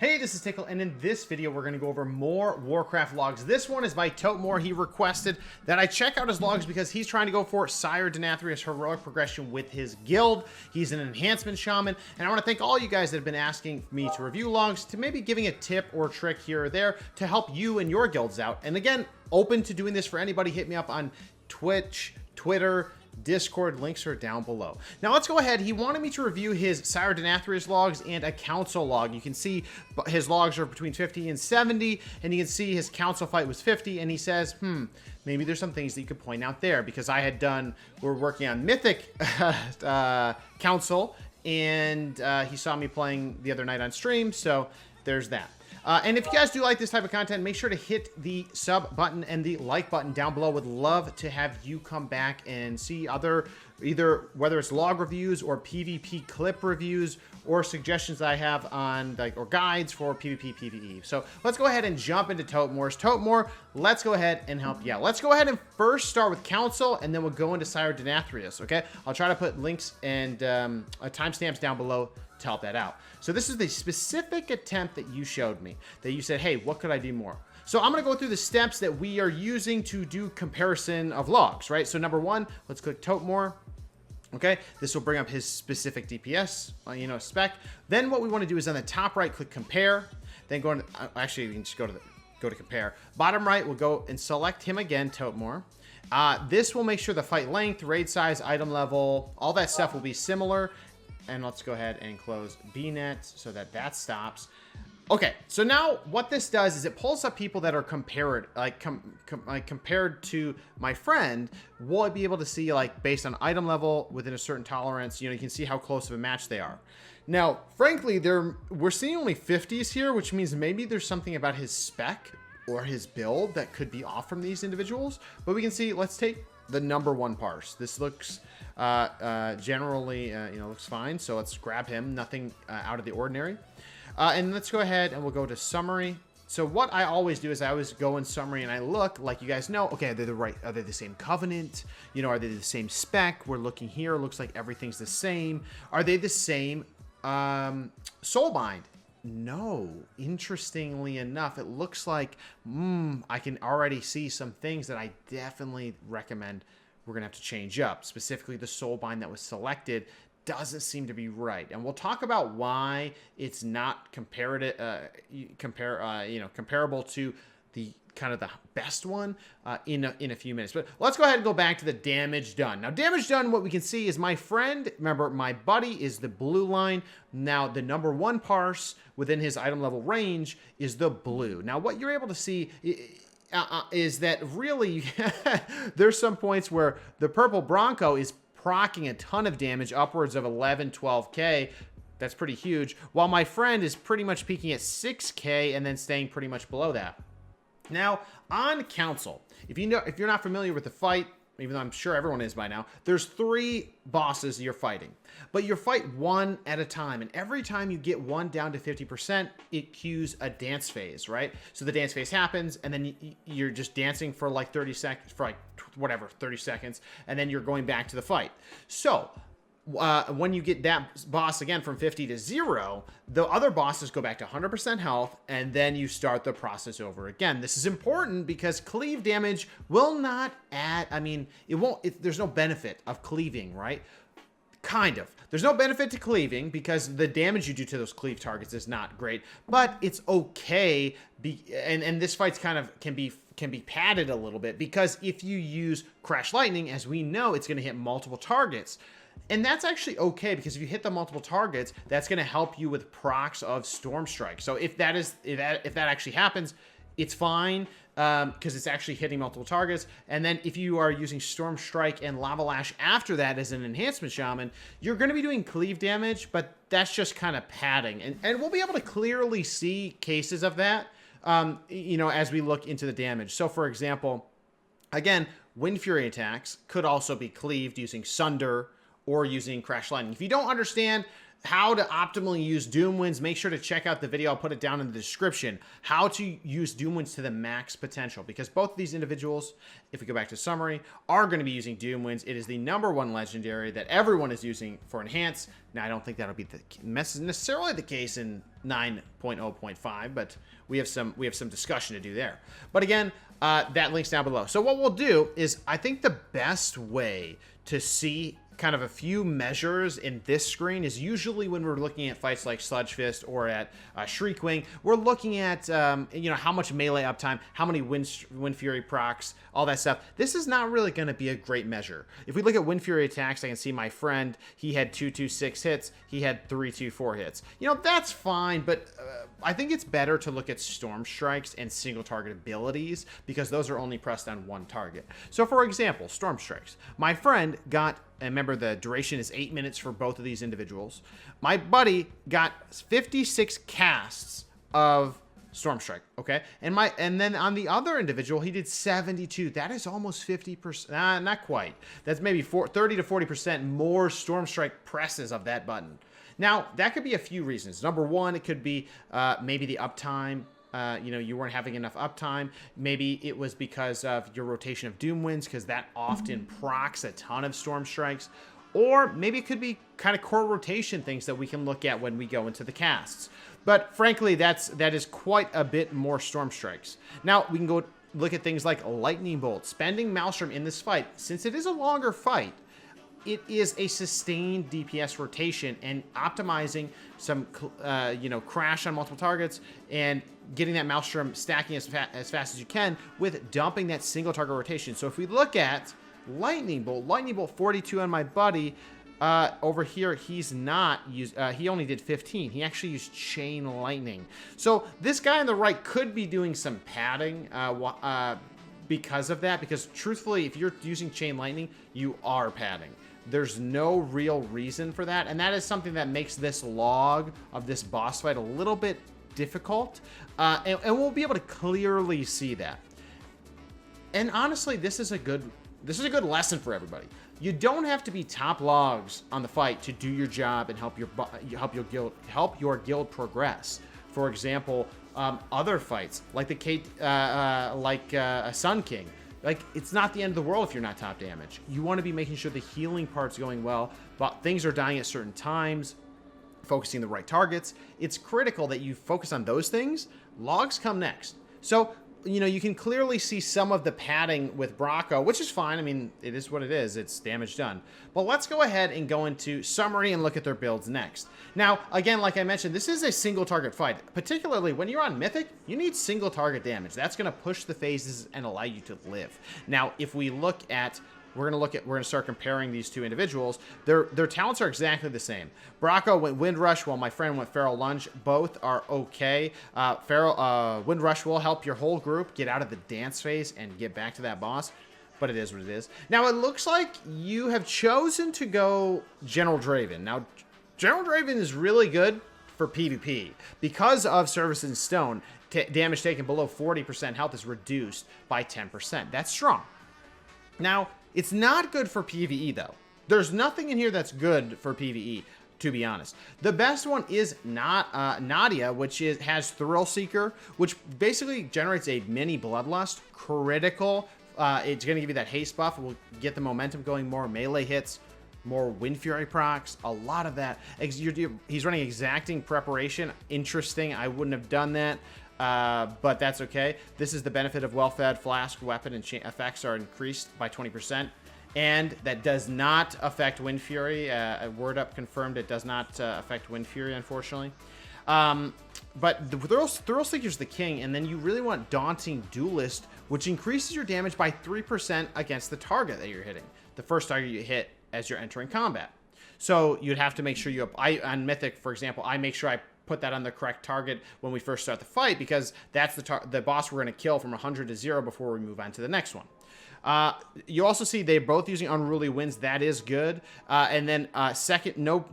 Hey, this is Tiqqle, and in this video, we're going to go over more Warcraft logs. This one is by Totemore. He requested that I check out his logs because he's trying to go for Sire Denathrius heroic progression with his guild. He's an Enhancement Shaman, and I want to thank all you guys that have been asking me to review logs, to maybe giving a tip or trick here or there to help you and your guilds out. And again, open to doing this for anybody. Hit me up on Twitch, Twitter, Discord, links are down below. Now let's go ahead. He wanted me to review his Sire Denathrius logs and a council log. You can see his logs are between 50 and 70, and you can see his council fight was 50, and he says, maybe there's some things that you could point out there, because I had done, we're working on Mythic council, and he saw me playing the other night on stream, so there's that. And if you guys do like this type of content, make sure to hit the sub button and the like button down below. Would love to have you come back and see other, either whether it's log reviews or PvP clip reviews or suggestions that I have on, like, or guides for PvP, PvE. So let's go ahead and jump into Totemore's. Totemore, let's go ahead and help you out. Let's go ahead and first start with Council, and then we'll go into Sire Denathrius, okay? I'll try to put links and timestamps down below to help that out. So this is the specific attempt that you showed me, that you said, hey, what could I do more? So I'm going to go through the steps that we are using to do comparison of logs, right? So number one, let's click Totemore. Okay, this will bring up his specific DPS, spec. Then what we want to do is on the top right, click compare. Then go into, actually, we can just go to compare. Bottom right, we'll go and select him again, Totemore. This will make sure the fight length, raid size, item level, all that stuff will be similar. And let's go ahead and close BNet so that that stops. Okay, so now what this does is it pulls up people that are compared, compared to my friend. We'll be able to see, like, based on item level within a certain tolerance, you can see how close of a match they are. Now, frankly, we're seeing only 50s here, which means maybe there's something about his spec or his build that could be off from these individuals. But we can see, let's take the number one parse. This looks generally, looks fine. So let's grab him. Nothing out of the ordinary. And let's go ahead and we'll go to summary. So what I always do is I always go in summary and I look, like you guys know, okay, are they the same covenant? Are they the same spec? We're looking here. Looks like everything's the same. Are they the same soulbind? No. Interestingly enough, it looks like I can already see some things that I definitely recommend we're gonna have to change up. Specifically, the soulbind that was selected doesn't seem to be right, and we'll talk about why it's not comparable to the kind of the best one in a few minutes. But let's go ahead and go back to the damage done. Now, damage done, what we can see is my friend, remember, my buddy is the blue line. Now, the number one parse within his item level range is the blue. Now, what you're able to see is that really there's some points where the purple Bronco is proccing a ton of damage, upwards of 11, 12K. That's pretty huge. While my friend is pretty much peaking at 6K and then staying pretty much below that. Now, on Council, if you're not familiar with the fight, even though I'm sure everyone is by now, there's 3 bosses you're fighting. But you fight one at a time, and every time you get one down to 50%, it cues a dance phase, right? So the dance phase happens, and then you're just dancing for like 30 seconds, for like whatever, 30 seconds, and then you're going back to the fight. So when you get that boss again from 50 to 0, the other bosses go back to 100% health, and then you start the process over again. This is important because cleave damage will not add, it won't, there's no benefit of cleaving, right? Kind of. There's no benefit to cleaving because the damage you do to those cleave targets is not great, but it's okay. And this fight's kind of can be padded a little bit, because if you use Crash Lightning, as we know, it's going to hit multiple targets. And that's actually okay, because if you hit the multiple targets, that's going to help you with procs of Storm Strike. So if that actually happens, it's fine, because it's actually hitting multiple targets. And then if you are using Storm Strike and Lava Lash after that as an Enhancement Shaman, you're going to be doing cleave damage, but that's just kind of padding. And we'll be able to clearly see cases of that, as we look into the damage. So for example, again, Wind Fury attacks could also be cleaved using Sunder or using Crash Lightning. If you don't understand how to optimally use Doom Winds, make sure to check out the video. I'll put it down in the description. How to use Doom Winds to the max potential. Because both of these individuals, if we go back to summary, are going to be using Doom Winds. It is the #1 legendary that everyone is using for Enhance. Now, I don't think that'll be necessarily the case in 9.0.5, but we have some discussion to do there. But again, that link's down below. So what we'll do is, I think the best way to see kind of a few measures in this screen is usually when we're looking at fights like Sludge Fist or at Shriekwing. We're looking at you know, how much melee uptime, how many Wind Fury procs, all that stuff. This is not really going to be a great measure. If we look at Wind Fury attacks, I can see my friend, he had 226 hits, he had 324 hits. You know, that's fine, but I think it's better to look at Storm Strikes and single target abilities, because those are only pressed on one target. So for example, Storm Strikes. My friend got, and remember the duration is 8 minutes for both of these individuals. My buddy got 56 casts of Storm Strike, okay? And then on the other individual, he did 72. That is almost 50%, not quite. That's maybe 30 to 40% more Storm Strike presses of that button. Now, that could be a few reasons. Number one, it could be maybe the uptime. You know, you weren't having enough uptime. Maybe it was because of your rotation of Doom Winds, because that often procs a ton of Storm Strikes. Or maybe it could be kind of core rotation things that we can look at when we go into the casts. But frankly, that is quite a bit more Storm Strikes. Now, we can go look at things like Lightning Bolt. Spending Maelstrom in this fight, since it is a longer fight, it is a sustained DPS rotation, and optimizing some, you know, crash on multiple targets and getting that Maelstrom stacking as fast as you can with dumping that single target rotation. So if we look at Lightning Bolt 42 on my buddy, over here, he's not used, he only did 15. He actually used Chain Lightning. So this guy on the right could be doing some padding, because of that, because truthfully, if you're using Chain Lightning, you are padding. There's no real reason for that, and that is something that makes this log of this boss fight a little bit difficult, and we'll be able to clearly see that. And honestly, this is a good lesson for everybody. You don't have to be top logs on the fight to do your job and help your guild progress. For example, other fights like a Sun King. Like, it's not the end of the world if you're not top damage. You want to be making sure the healing part's going well, but things are dying at certain times, focusing the right targets. It's critical that you focus on those things. Logs come next. So, you know, you can clearly see some of the padding with Bronco, which is fine. I mean, it is what it is. It's damage done. But let's go ahead and go into summary and look at their builds next. Now, again, like I mentioned, this is a single target fight. Particularly when you're on Mythic, you need single target damage. That's going to push the phases and allow you to live. Now, if we look at... We're gonna start comparing these two individuals. Their talents are exactly the same. Bronco went Wind Rush, while my friend went Feral Lunge. Both are okay. Wind Rush will help your whole group get out of the dance phase and get back to that boss, but it is what it is. Now, it looks like you have chosen to go General Draven. Now, General Draven is really good for PvP. Because of Service in Stone, damage taken below 40% health is reduced by 10%. That's strong. Now, it's not good for PvE, though. There's nothing in here that's good for PvE, to be honest. The best one is Nadia, which has Thrill Seeker, which basically generates a mini Bloodlust, critical. It's going to give you that haste buff. We'll get the momentum going, more melee hits, more Wind Fury procs, a lot of that. He's running Exacting Preparation. Interesting. I wouldn't have done that. But that's okay. This is the benefit of Well-Fed, Flask, Weapon, and effects are increased by 20%. And that does not affect Wind Fury. Word Up confirmed it does not affect Wind Fury, unfortunately. But the Thrill Seeker's the king, and then you really want Daunting Duelist, which increases your damage by 3% against the target that you're hitting. The first target you hit as you're entering combat. So you'd have to make sure on Mythic, for example, I make sure I put that on the correct target when we first start the fight, because that's the boss we're going to kill from 100 to 0 before we move on to the next one. You also see they're both using Unruly Winds. That is good. And then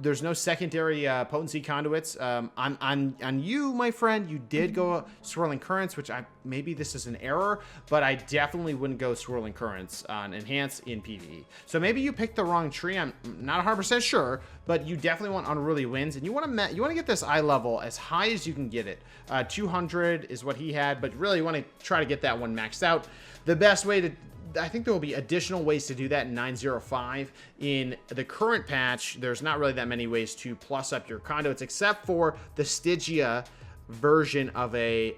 there's no secondary potency conduits. On you, my friend, you did go Swirling Currents, which maybe this is an error, but I definitely wouldn't go Swirling Currents on Enhance in PvE. So maybe you picked the wrong tree. I'm not 100% sure, but you definitely want Unruly Winds, and you want to get this eye level as high as you can get it. 200 is what he had, but really you want to try to get that one maxed out. The best way to I think there will be additional ways to do that in 9.05. In the current patch, there's not really that many ways to plus up your conduits, except for the Stygia version of a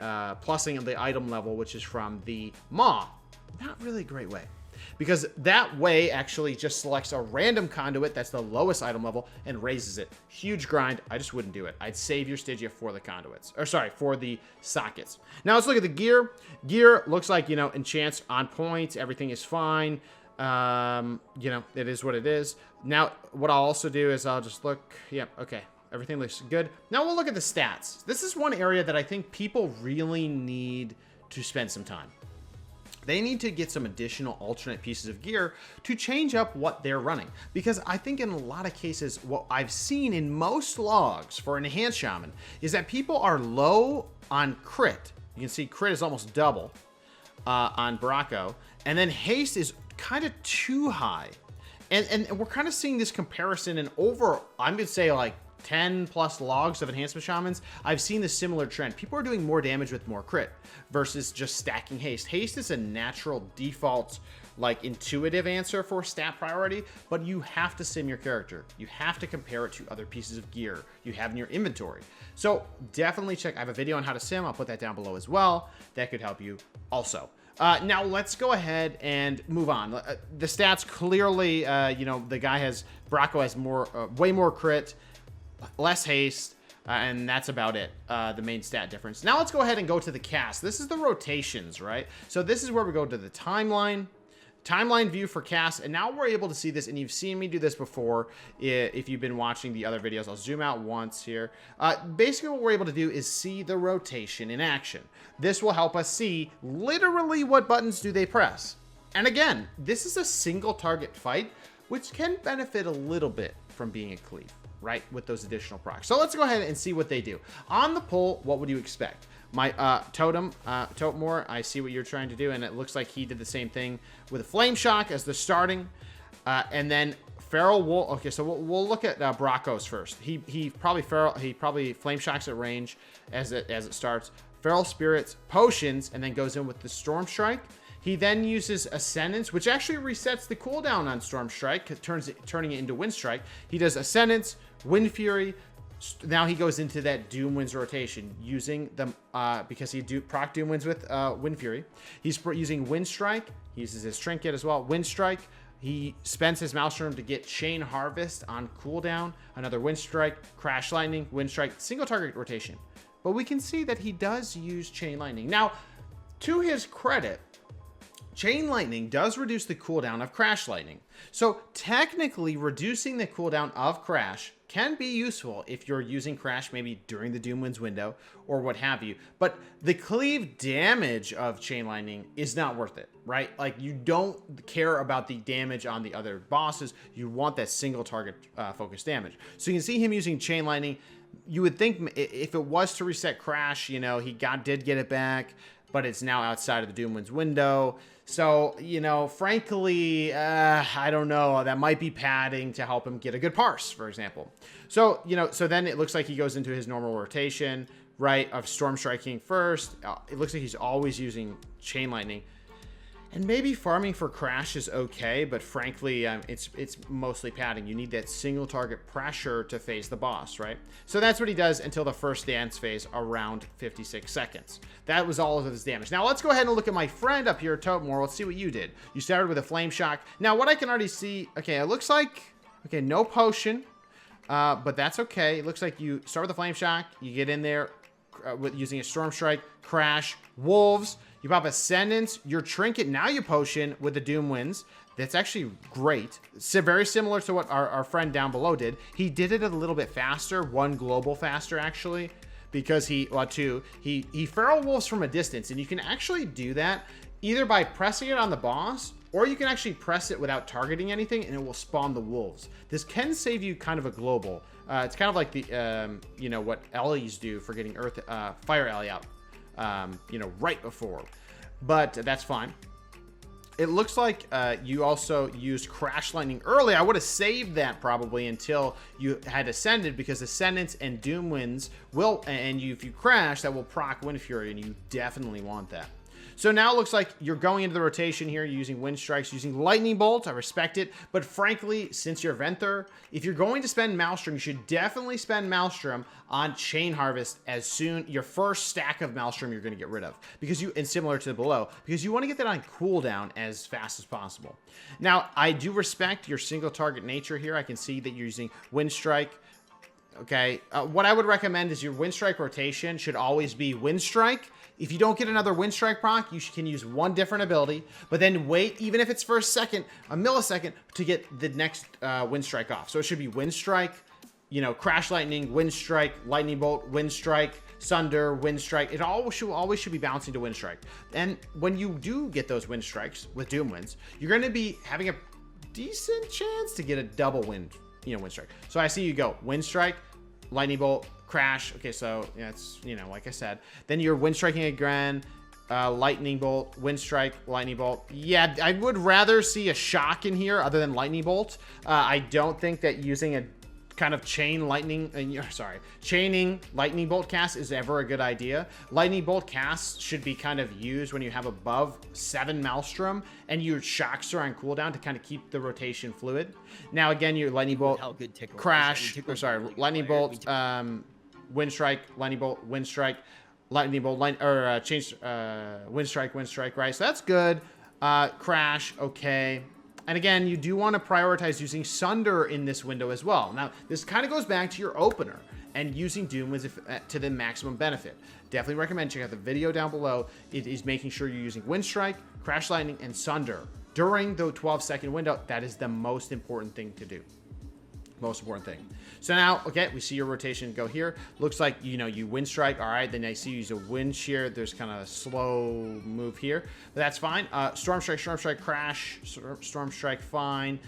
plussing of the item level, which is from the Maw. Not really a great way, because that way actually just selects a random conduit that's the lowest item level and raises it. Huge grind. I just wouldn't do it. I'd save your Stygia for the conduits, or sorry, for the sockets. Now let's look at the gear. Gear looks like, you know, enchants on point. Everything is fine. You know, it is what it is. Now, what I'll also do is I'll just look. Yep, okay. Everything looks good. Now we'll look at the stats. This is one area that I think people really need to spend some time. They need to get some additional alternate pieces of gear to change up what they're running. Because I think in a lot of cases, what I've seen in most logs for an Enhanced Shaman is that people are low on crit. You can see crit is almost double on Bronco. And then haste is kind of too high. And we're kind of seeing this comparison in over, I'm going to say like 10 plus logs of Enhancement Shamans. I've seen this similar trend. People are doing more damage with more crit versus just stacking haste. Haste is a natural default, like intuitive answer for stat priority, but you have to sim your character. You have to compare it to other pieces of gear you have in your inventory. So definitely check. I have a video on how to sim. I'll put that down below as well. That could help you also. Now let's go ahead and move on. The stats clearly, you know, the guy has, Bronco has more, way more crit, less haste, and that's about it, the main stat difference. Now let's go ahead and go to the cast. This is the rotations, right? So this is where we go to the timeline view for cast, and now we're able to see this, and you've seen me do this before if you've been watching the other videos. I'll zoom out once here. Basically what we're able to do is see the rotation in action. This will help us see literally what buttons do they press. And again, this is a single target fight, which can benefit a little bit from being a cleave, right, with those additional procs. So let's go ahead and see what they do. On the pull, what would you expect? My Totem More, I see what you're trying to do, and it looks like he did the same thing with a Flame Shock as the starting, and then Feral Wolf. Okay, so we'll look at Broncos first. He probably Flame Shocks at range as it starts. Feral Spirits, Potions, and then goes in with the Storm Strike. He then uses Ascendance, which actually resets the cooldown on Storm Strike, turning it into Wind Strike. He does Ascendance, Wind Fury. Now he goes into that Doom Winds rotation, using them because he proc Doom Winds with Wind Fury. He's using Wind Strike. He uses his Trinket as well. Wind Strike. He spends his Maelstrom to get Chain Harvest on cooldown. Another Wind Strike, Crash Lightning, Wind Strike, single target rotation. But we can see that he does use Chain Lightning. Now, to his credit, Chain Lightning does reduce the cooldown of Crash Lightning. So technically, reducing the cooldown of Crash can be useful if you're using Crash maybe during the Doom Winds window or what have you. But the cleave damage of Chain Lightning is not worth it, right? Like, you don't care about the damage on the other bosses. You want that single target focus damage. So you can see him using Chain Lightning. You would think if it was to reset Crash, you know, he did get it back, but it's now outside of the Doom Winds window. So, you know, frankly, I don't know. That might be padding to help him get a good parse, for example. So, you know, so then it looks like he goes into his normal rotation, right, of Storm Striking first. It looks like he's always using Chain Lightning. And maybe farming for Crash is okay, but frankly, it's mostly padding. You need that single target pressure to phase the boss, right? So that's what he does until the first dance phase around 56 seconds. That was all of his damage. Now let's go ahead and look at my friend up here, Totemore. Let's see what you did. You started with a Flame Shock. Now what I can already see, okay, it looks like, okay, no potion, but that's okay. It looks like you start with a Flame Shock, you get in there with using a Storm Strike, Crash, Wolves. You pop Ascendance, your Trinket, now you potion with the Doom Winds. That's actually great. So very similar to what our friend down below did. He did it a little bit faster, one global faster actually, because he Feral Wolves from a distance, and you can actually do that either by pressing it on the boss, or you can actually press it without targeting anything, and it will spawn the wolves. This can save you kind of a global. It's kind of like the, you know, what Ellie's do for getting Fire Ellie out, you know, right before. But that's fine. It looks like you also used Crash Lightning early. I would have saved that probably until you had Ascended, because Ascendance and Doom Winds will, and if you crash, that will proc Wind Fury, and you definitely want that. So now it looks like you're going into the rotation here. You're using Wind Strikes, using Lightning Bolt. I respect it. But frankly, since you're Venthyr, if you're going to spend Maelstrom, you should definitely spend Maelstrom on Chain Harvest as soon. Your first stack of Maelstrom you're going to get rid of. And similar to below, because you want to get that on cooldown as fast as possible. Now, I do respect your single target nature here. I can see that you're using Wind Strike. Okay, what I would recommend is your Wind Strike rotation should always be Wind Strike. If you don't get another Wind Strike proc, you can use one different ability, but then wait, even if it's for a second, a millisecond, to get the next Wind Strike off. So it should be Wind Strike, you know, Crash Lightning, Wind Strike, Lightning Bolt, Wind Strike, Sunder, Wind Strike. It always should be bouncing to Wind Strike. And when you do get those Wind Strikes with Doom Winds, you're going to be having a decent chance to get a double Wind Strike. So I see you go Wind Strike, Lightning Bolt, Crash. Okay, so yeah, it's, you know, like I said, then you're Wind Striking again, Lightning Bolt, Wind Strike, Lightning Bolt. Yeah, I would rather see a shock in here other than Lightning Bolt. I don't think that using a kind of chaining Lightning Bolt cast is ever a good idea. Lightning Bolt casts should be kind of used when you have above 7 Maelstrom and your shocks are on cooldown to kind of keep the rotation fluid. Now again, your Lightning Bolt, Crash, Lightning Bolt, Wind Strike, Lightning Bolt, Wind Strike, Lightning Bolt, Wind Strike, right? So that's good. Crash, okay. And again, you do want to prioritize using Sunder in this window as well. Now, this kind of goes back to your opener and using Doom was to the maximum benefit. Definitely recommend check out the video down below. It is making sure you're using Wind Strike, Crash Lightning, and Sunder during the 12-second window. That is the most important thing to do. Most important thing. So now, okay, we see your rotation go here. Looks like, you know, you Wind Strike. All right, then I see you use a Wind Shear. There's kind of a slow move here, but that's fine. Storm Strike, Crash, Storm Strike, fine.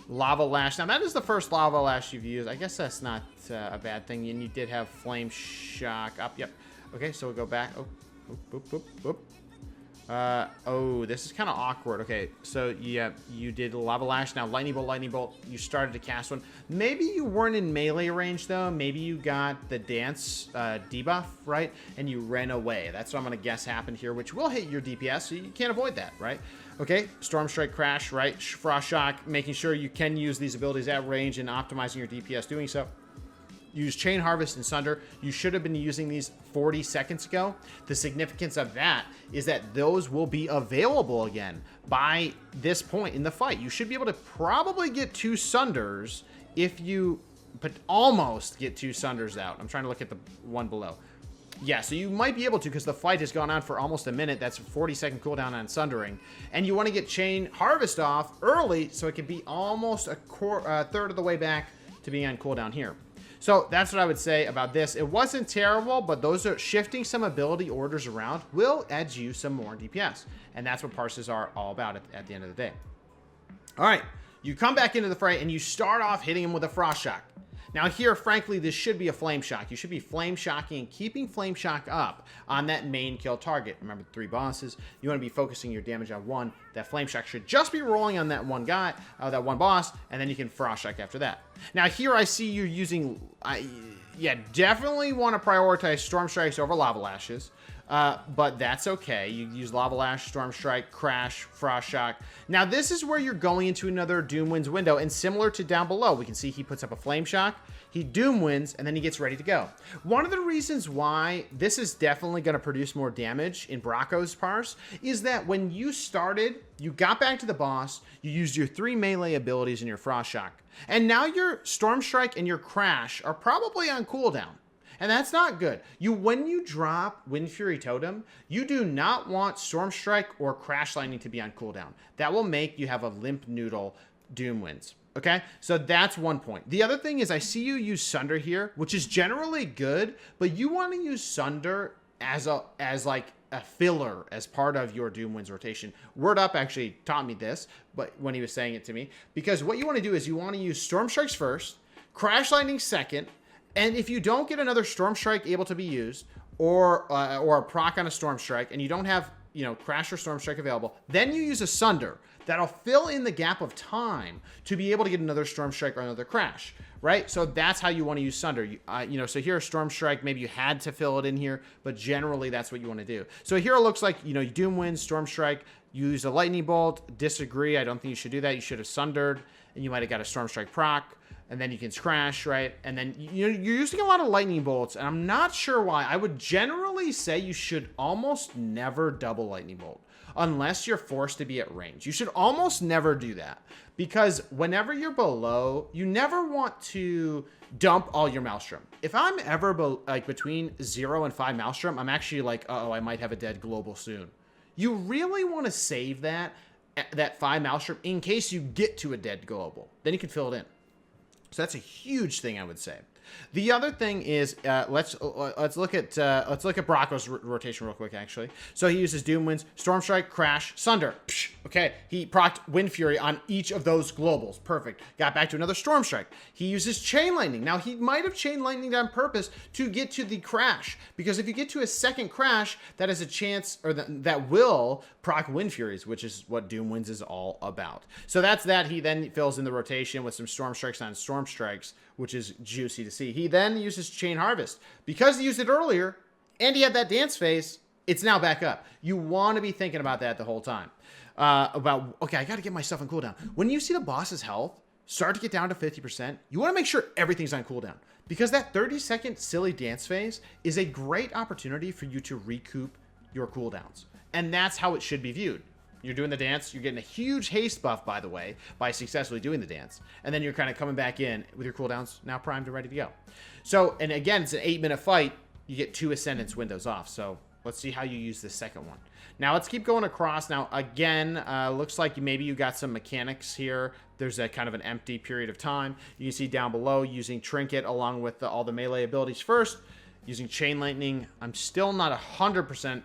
Lava Lash. Now, that is the first Lava Lash you've used. I guess that's not a bad thing. And you did have Flame Shock up. Yep. Okay, so we'll go back. Oh, boop, boop, boop. Oh, this is kind of awkward. Okay, so yeah, you did Lava Lash. Now Lightning Bolt, you started to cast one. Maybe you weren't in melee range though. Maybe you got the dance debuff, right? And you ran away. That's what I'm gonna guess happened here, which will hit your DPS, so you can't avoid that, right? Okay, Storm Strike, Crash, right? Frost Shock, making sure you can use these abilities at range and optimizing your DPS doing so. Use Chain Harvest and Sunder. You should have been using these 40 seconds ago. The significance of that is that those will be available again by this point in the fight. You should be able to probably get 2 Sunders if you, but almost get 2 Sunders out. I'm trying to look at the one below. Yeah, so you might be able to because the fight has gone on for almost a minute. That's a 40-second cooldown on Sundering. And you want to get Chain Harvest off early so it can be almost a third of the way back to being on cooldown here. So that's what I would say about this. It wasn't terrible, but those are shifting some ability orders around will add you some more DPS. And that's what parses are all about at the end of the day. All right, you come back into the fray and you start off hitting him with a Frost Shock. Now here, frankly, this should be a Flame Shock. You should be Flame Shocking and keeping Flame Shock up on that main kill target. Remember, 3 bosses. You want to be focusing your damage on one. That Flame Shock should just be rolling on that one guy, that one boss, and then you can Frost Shock after that. Now here I see you using, yeah, definitely want to prioritize Storm Strikes over Lava Lashes. But that's okay. You use Lava Lash, Storm Strike, Crash, Frost Shock. Now this is where you're going into another Doom Winds window, and similar to down below, we can see he puts up a Flame Shock, he Doom Winds, and then he gets ready to go. One of the reasons why this is definitely going to produce more damage in Broncos parse is that when you started, you got back to the boss, you used your 3 melee abilities and your Frost Shock, and now your Storm Strike and your Crash are probably on cooldown. And that's not good. When you drop Wind Fury Totem, you do not want Storm Strike or Crash Lightning to be on cooldown. That will make you have a limp noodle Doom Winds. Okay, so that's one point. The other thing is I see you use Sunder here, which is generally good, but you want to use Sunder as like a filler as part of your Doom Winds rotation. Word Up actually taught me this, but when he was saying it to me, because what you want to do is you want to use Storm Strikes first, Crash Lightning second, and if you don't get another Storm Strike able to be used, or a proc on a Storm Strike, and you don't have, you know, Crash or Storm Strike available, then you use a Sunder. That'll fill in the gap of time to be able to get another Storm Strike or another Crash, right? So that's how you want to use Sunder. You know, so here, Storm Strike, maybe you had to fill it in here, but generally that's what you want to do. So here it looks like, you know, you Doom Winds, Storm Strike, use a Lightning Bolt. Disagree. I don't think you should do that. You should have Sundered, and you might have got a Storm Strike proc, and then you can Crash, right? And then you're using a lot of Lightning Bolts, and I'm not sure why. I would generally say you should almost never double Lightning Bolt, unless you're forced to be at range. You should almost never do that, because whenever you're below, you never want to dump all your Maelstrom. If I'm ever like between 0 and 5 Maelstrom, I'm actually like, uh-oh, I might have a dead global soon. You really want to save that 5 Maelstrom in case you get to a dead global. Then you can fill it in. So that's a huge thing, I would say. The other thing is, let's look at Broncos rotation real quick, actually. So he uses Doom Winds, Storm Strike, Crash, Sunder. Psh, okay, he procced Wind Fury on each of those globals. Perfect. Got back to another Storm Strike. He uses Chain Lightning. Now, he might have Chain Lightning on purpose to get to the Crash, because if you get to a second Crash, that has a chance, or that will proc Wind Furies, which is what Doom Winds is all about. So that's that. He then fills in the rotation with some Storm Strikes on Storm Strikes, which is juicy to see. He then uses Chain Harvest. Because he used it earlier, and he had that dance phase, it's now back up. You want to be thinking about that the whole time. Okay, I got to get myself on cooldown. When you see the boss's health start to get down to 50%, you want to make sure everything's on cooldown. Because that 30-second silly dance phase is a great opportunity for you to recoup your cooldowns. And that's how it should be viewed. You're doing the dance. You're getting a huge haste buff, by the way, by successfully doing the dance. And then you're kind of coming back in with your cooldowns now primed and ready to go. So, and again, it's an 8-minute fight. You get 2 Ascendance windows off. So let's see how you use the second one. Now, let's keep going across. Now, again, looks like maybe you got some mechanics here. There's a kind of an empty period of time. You can see down below using Trinket along with all the melee abilities first. Using Chain Lightning, I'm still not 100%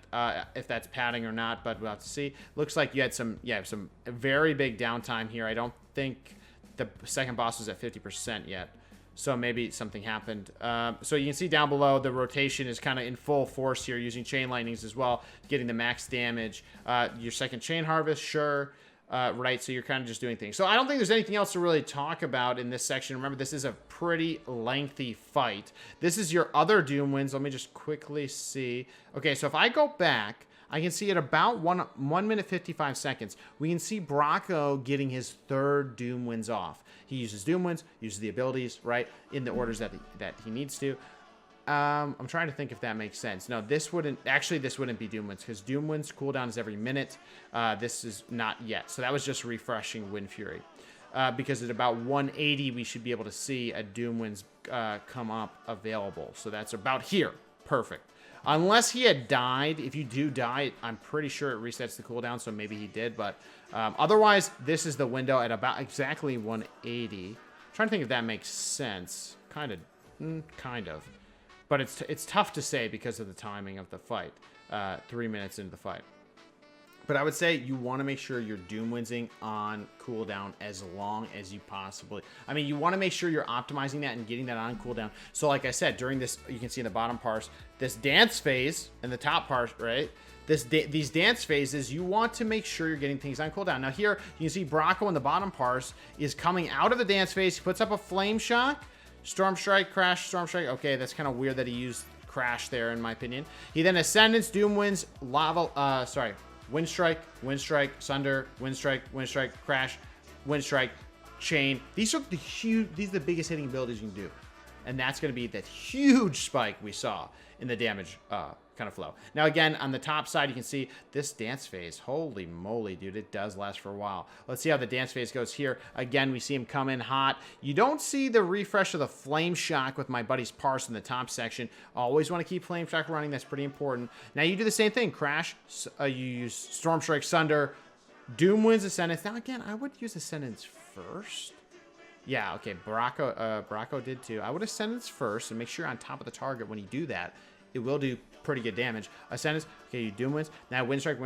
if that's padding or not, but we'll have to see. Looks like you had some very big downtime here. I don't think the second boss was at 50% yet, so maybe something happened. So you can see down below the rotation is kind of in full force here, using Chain Lightnings as well, getting the max damage. Your second Chain Harvest, sure. Right, so you're kind of just doing things. So I don't think there's anything else to really talk about in this section. Remember, this is a pretty lengthy fight. This is your other Doom Winds. Let me just quickly see. Okay, so if I go back, I can see at about 1 minute 55 seconds, we can see Bronco getting his third Doom Winds off. He uses Doom Winds, uses the abilities, right, in the orders that he needs to. I'm trying to think if that makes sense. No, this wouldn't be Doom Winds, because Doom Winds cooldown is every minute. This is not yet. So that was just refreshing Wind Fury. Because at about 180, we should be able to see a Doom Winds come up available. So that's about here. Perfect. Unless he had died. If you do die, I'm pretty sure it resets the cooldown, so maybe he did. But otherwise, this is the window at about exactly 180. I'm trying to think if that makes sense. Kind of. But it's tough to say because of the timing of the fight. 3 minutes into the fight. But I would say you want to make sure you're Doom Windsing on cooldown as long as you possibly... I mean, you want to make sure you're optimizing that and getting that on cooldown. So like I said, during this, you can see in the bottom parse, this dance phase and the top part, right? These dance phases, you want to make sure you're getting things on cooldown. Now here, you can see Bronco in the bottom parse is coming out of the dance phase. He puts up a Flame Shock. Storm Strike, Crash, Storm Strike. Okay, that's kind of weird that he used Crash there, in my opinion. He then Ascendance, Doom Winds, Wind Strike, Sunder, Wind Strike, Crash, Wind Strike, Chain. These are the biggest hitting abilities you can do. And that's going to be that huge spike we saw in the damage kind of flow. Now, again, on the top side, you can see this dance phase. Holy moly, dude. It does last for a while. Let's see how the dance phase goes here. Again, we see him come in hot. You don't see the refresh of the Flame Shock with my buddy's parse in the top section. Always want to keep Flame Shock running. That's pretty important. Now, you do the same thing. Crash, you use Storm Strike, Sunder, Doom Winds, Ascendance. Now, again, I would use Ascendance first. Yeah, okay, Bronco did too. I would Ascendance first and make sure you're on top of the target when you do that. It will do pretty good damage. Ascendance, okay, you Doom Winds. Now Wind Strike.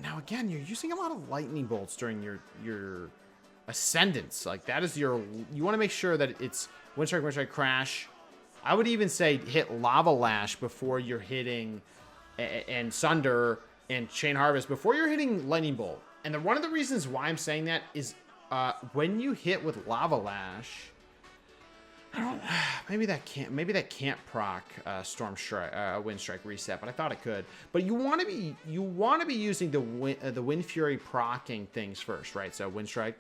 Now again, you're using a lot of Lightning Bolts during your Ascendance. Like that is you want to make sure that it's Wind Strike, Crash. I would even say hit Lava Lash before you're hitting, and Sunder and Chain Harvest before you're hitting Lightning Bolt. And one of the reasons why I'm saying that is when you hit with Lava Lash, maybe that can't proc Storm Strike, Wind Strike reset, but I thought it could. But you want to be using the Wind Fury procking things first, right? So Wind Strike,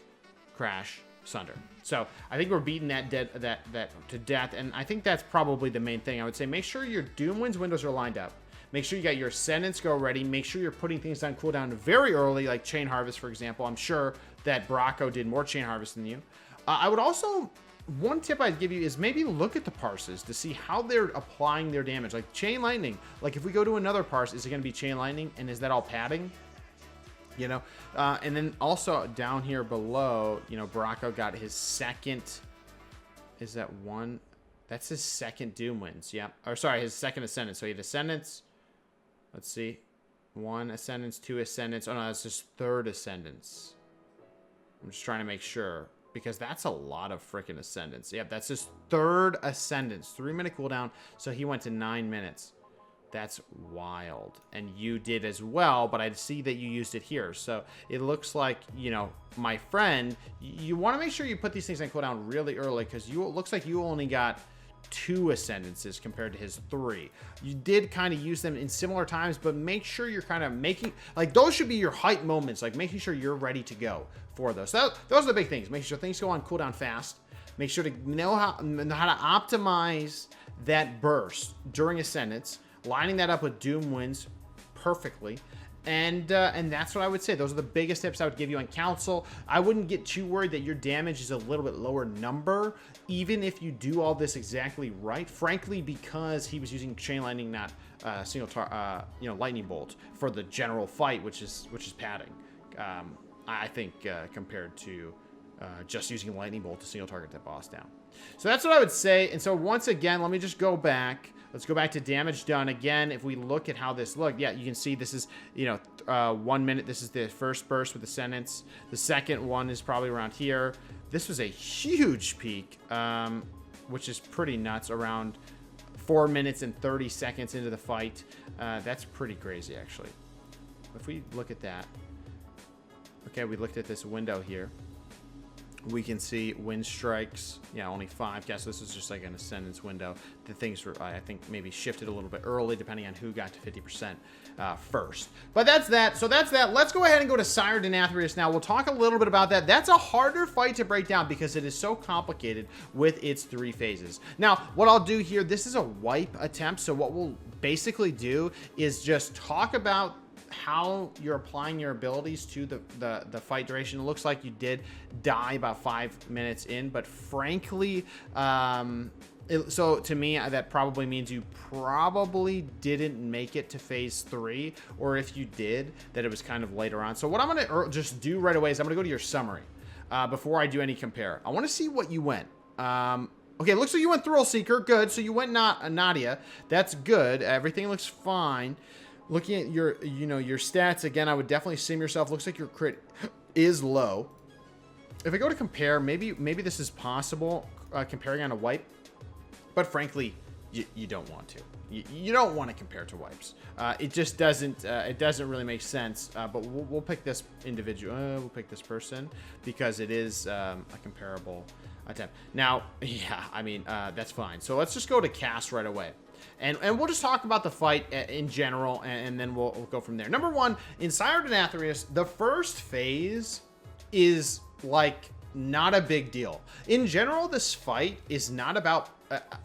Crash, Sunder. So I think we're beating that to death, and I think that's probably the main thing. I would say make sure your Doom Winds windows are lined up. Make sure you got your Ascendance go ready. Make sure you're putting things on cooldown very early, like Chain Harvest, for example. I'm sure that Bronco did more Chain Harvest than you. I would also, one tip I'd give you is maybe look at the parses to see how they're applying their damage. Like Chain Lightning. Like if we go to another parse, is it going to be Chain Lightning? And is that all padding? You know? And then also down here below, you know, Bronco got his second... Is that one? That's his second Doom Winds. Yeah. Or sorry, his second Ascendance. So he had Ascendance... Let's see. 1 Ascendance, 2 Ascendance. Oh, no, that's his 3rd Ascendance. I'm just trying to make sure. Because that's a lot of freaking Ascendance. Yep, that's his 3rd Ascendance. 3-minute cooldown. So he went to 9 minutes. That's wild. And you did as well, but I see that you used it here. So it looks like, you know, my friend, you want to make sure you put these things on cooldown really early. Because it looks like you only got 2 Ascendances compared to his 3. You did kind of use them in similar times, but make sure you're kind of making, like, those should be your hype moments, like making sure you're ready to go for those. So those are the big things. Making sure things go on cooldown fast. Make sure to know how to optimize that burst during Ascendance, lining that up with Doom Winds perfectly. And that's what I would say. Those are the biggest tips I would give you on Council. I wouldn't get too worried that your damage is a little bit lower number, even if you do all this exactly right. Frankly, because he was using Chain Lightning, not Lightning Bolt for the general fight, which is padding. I think compared to just using Lightning Bolt to single target that boss down. So that's what I would say. And so once again, let me just go back. Let's go back to damage done again. If we look at how this looked, yeah, you can see this is, 1 minute. This is the first burst with Ascendance. The second one is probably around here. This was a huge peak, which is pretty nuts, around 4 minutes and 30 seconds into the fight. That's pretty crazy, actually. If we look at that, okay, we looked at this window here. We can see Wind Strikes, only 5. Yeah, so this is just like an Ascendance window. The things were, I think, maybe shifted a little bit early, depending on who got to 50% first. But that's that. So that's that. Let's go ahead and go to Sire Denathrius now. We'll talk a little bit about that. That's a harder fight to break down because it is so complicated with its 3 phases. Now, what I'll do here, this is a wipe attempt. So what we'll basically do is just talk about how you're applying your abilities to the fight duration. It looks like you did die about 5 minutes in, but frankly, so to me, that probably means you probably didn't make it to phase 3, or if you did, that it was kind of later on. So what I'm gonna just do right away is I'm gonna go to your summary before I do any compare. I want to see what you went. Okay, it looks like you went Thrill Seeker. Good. So you went Nadia. That's good. Everything looks fine. Looking at your stats again, I would definitely sim yourself. Looks like your crit is low. If I go to compare, maybe this is possible comparing on a wipe, but frankly, you don't want to. You don't want to compare to wipes. It just doesn't. It doesn't really make sense. But we'll pick this individual. We'll pick this person because it is a comparable attempt. Now, yeah, I mean that's fine. So let's just go to cast right away. And we'll just talk about the fight in general, and then we'll go from there. Number 1, in Sire Denathrius, the first phase is, like, not a big deal. In general, this fight is not about...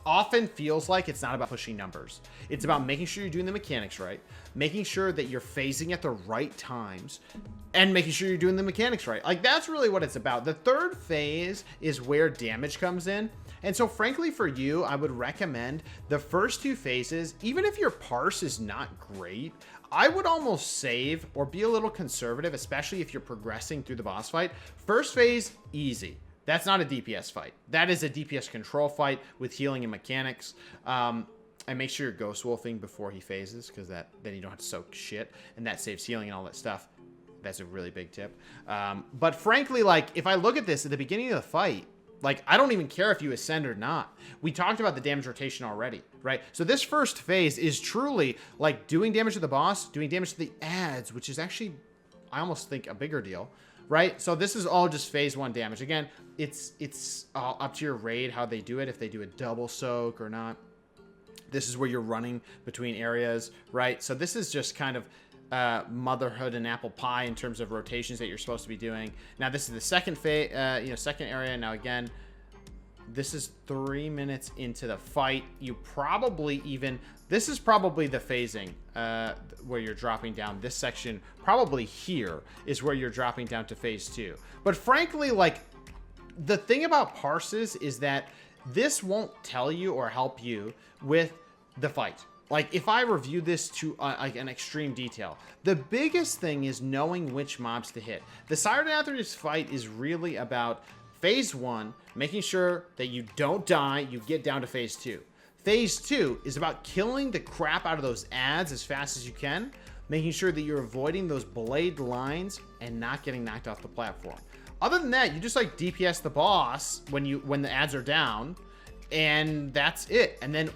often feels like it's not about pushing numbers. It's about making sure you're doing the mechanics right, making sure that you're phasing at the right times, and making sure you're doing the mechanics right. Like, that's really what it's about. The 3rd phase is where damage comes in. And so, frankly, for you, I would recommend the first 2 phases, even if your parse is not great, I would almost save or be a little conservative, especially if you're progressing through the boss fight. First phase, easy. That's not a DPS fight. That is a DPS control fight with healing and mechanics. And make sure you're ghost wolfing before he phases, because then you don't have to soak shit, and that saves healing and all that stuff. That's a really big tip. But frankly, like, if I look at this at the beginning of the fight, like, I don't even care if you ascend or not. We talked about the damage rotation already, right? So this first phase is truly like doing damage to the boss, doing damage to the adds, which is actually, I almost think, a bigger deal, right? So this is all just phase 1 damage. Again, it's up to your raid how they do it, if they do a double soak or not. This is where you're running between areas, right? So this is just kind of motherhood and apple pie in terms of rotations that you're supposed to be doing. Now this is the second phase, second area. Now again, this is 3 minutes into the fight. You probably even, this is probably the phasing where you're dropping down. This section probably here is where you're dropping down to phase 2. But frankly, like, the thing about parses is that this won't tell you or help you with the fight. Like, if I review this to like an extreme detail, the biggest thing is knowing which mobs to hit. The Sire Denathrius fight is really about phase 1, making sure that you don't die, you get down to phase 2. Phase 2 is about killing the crap out of those adds as fast as you can, making sure that you're avoiding those blade lines and not getting knocked off the platform. Other than that, you just like DPS the boss when the adds are down, and that's it. And then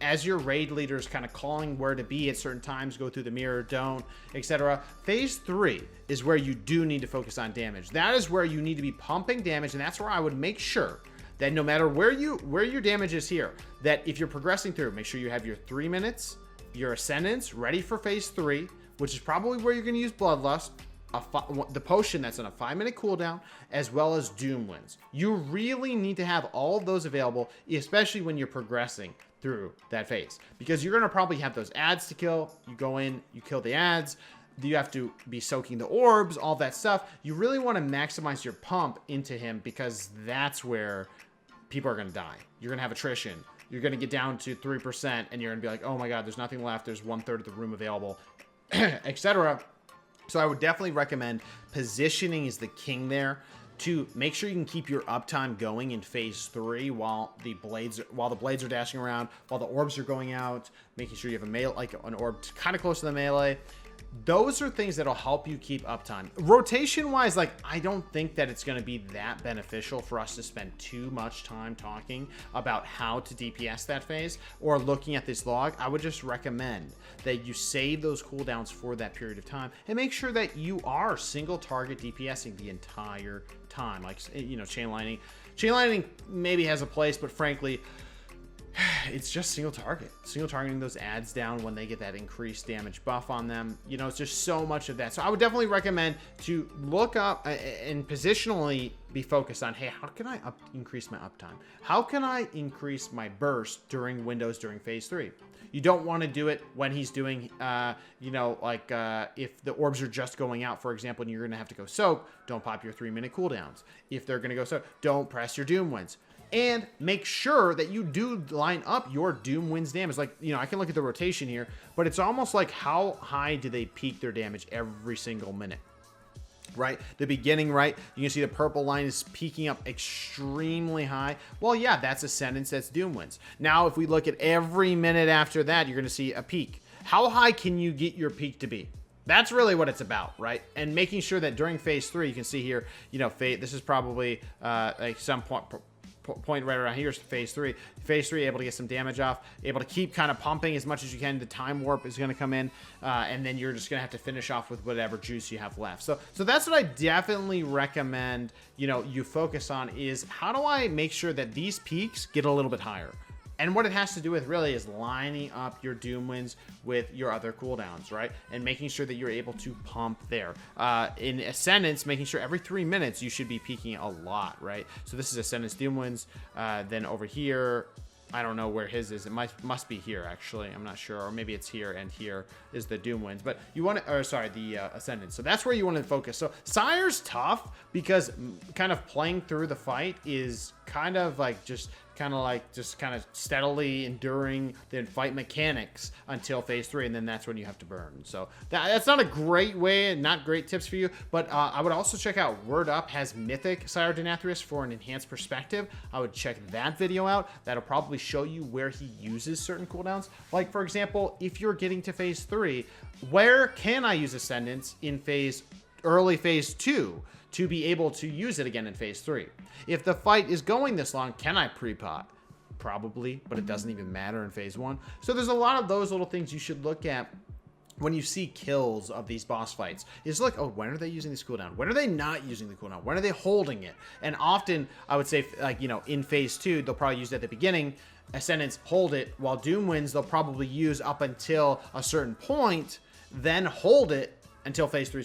as your raid leader is kind of calling where to be at certain times, go through the mirror, don't, etc. Phase 3 is where you do need to focus on damage. That is where you need to be pumping damage, and that's where I would make sure that no matter where your damage is here, that if you're progressing through, make sure you have your 3 minutes, your Ascendance ready for phase 3, which is probably where you're going to use Bloodlust, the potion that's on a 5-minute cooldown, as well as Doom Winds. You really need to have all of those available, especially when you're progressing through that phase, because you're going to probably have those adds to kill. You go in, you kill the adds, you have to be soaking the orbs, all that stuff. You really want to maximize your pump into him, because that's where people are going to die. You're going to have attrition. You're going to get down to 3%, and you're going to be like, oh my god, there's nothing left, there's 1/3 of the room available, etc. So I would definitely recommend positioning is the king there, to make sure you can keep your uptime going in phase 3 while the blades are dashing around, while the orbs are going out, making sure you have a melee, like an orb kind of close to the melee. Those are things that'll help you keep uptime. Rotation wise, like, I don't think that it's going to be that beneficial for us to spend too much time talking about how to DPS that phase or looking at this log. I would just recommend that you save those cooldowns for that period of time and make sure that you are single target DPSing the entire time. Like, you know, chain lining maybe has a place, but frankly, it's just single targeting those adds down when they get that increased damage buff on them. You know, it's just so much of that. So I would definitely recommend to look up and positionally be focused on, hey, how can I increase my uptime? How can I increase my burst during windows during phase 3? You don't want to do it when he's doing, you know, like if the orbs are just going out, for example, and you're going to have to go soak, don't pop your 3-minute cooldowns. If they're going to go soak, don't press your Doom Winds. And make sure that you do line up your Doom Winds damage. Like, you know, I can look at the rotation here, but it's almost like how high do they peak their damage every single minute, right? The beginning, right? You can see the purple line is peaking up extremely high. Well, yeah, that's Ascendance, that's Doom Winds. Now, if we look at every minute after that, you're going to see a peak. How high can you get your peak to be? That's really what it's about, right? And making sure that during phase 3, you can see here, you know, this is probably like some point right around here is phase 3. Phase 3, able to get some damage off, able to keep kind of pumping as much as you can. The time warp is going to come in, and then you're just going to have to finish off with whatever juice you have left. So that's what I definitely recommend, you know, you focus on, is how do I make sure that these peaks get a little bit higher? And what it has to do with really is lining up your Doom Winds with your other cooldowns, right? And making sure that you're able to pump there. In Ascendance, making sure every 3 minutes you should be peaking a lot, right? So this is Ascendance Doom Winds. Then over here, I don't know where his is. It must be here, actually. I'm not sure. Or maybe it's here, and here is the Doom Winds. But you want to, or sorry, the Ascendance. So that's where you want to focus. So Sire's tough because kind of playing through the fight is kind of like just kind of like just kind of steadily enduring the fight mechanics until phase 3, and then that's when you have to burn. So that's not a great way and not great tips for you, but I would also check out Word Up has Mythic Sire Denathrius for an enhanced perspective. I would check that video out. That'll probably show you where he uses certain cooldowns. Like, for example, if you're getting to phase 3, where can I use Ascendance in early phase 2 to be able to use it again in phase 3? If the fight is going this long, can I pre-pot? Probably, but it doesn't even matter in phase 1. So there's a lot of those little things you should look at when you see kills of these boss fights. Is look, oh, when are they using this cooldown? When are they not using the cooldown? When are they holding it? And often, I would say, like, you know, in phase 2, they'll probably use it at the beginning. Ascendants hold it, while Doom Winds they'll probably use up until a certain point, then hold it until phase 3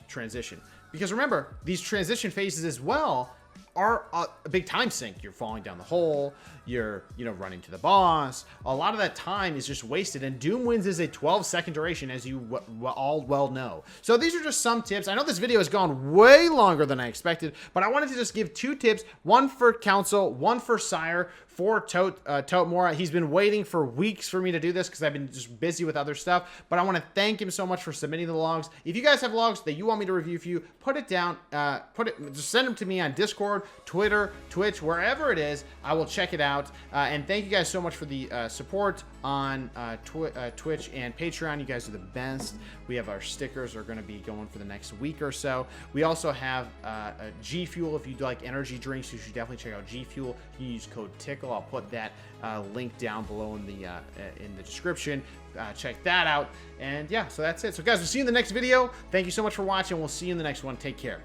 transition. Because remember, these transition phases as well are a big time sink. You're falling down the hole, you're, you know, running to the boss. A lot of that time is just wasted, and Doom Winds is a 12-second duration, as you all well know. So these are just some tips. I know this video has gone way longer than I expected, but I wanted to just give 2 tips, one for Council, one for Sire, for Totemora. He's been waiting for weeks for me to do this because I've been just busy with other stuff, but I want to thank him so much for submitting the logs. If you guys have logs that you want me to review for you, put it down, just send them to me on Discord, Twitter, Twitch, wherever it is. I will check it out. And thank you guys so much for the support on Twitch and Patreon. You guys are the best. We have our stickers are going to be going for the next week or so. We also have G Fuel. If you like energy drinks, you should definitely check out G Fuel. You can use code Tiqqle. I'll put that link down below in the description. Check that out. And yeah, so that's it. So guys, we'll see you in the next video. Thank you so much for watching. We'll see you in the next one. Take care.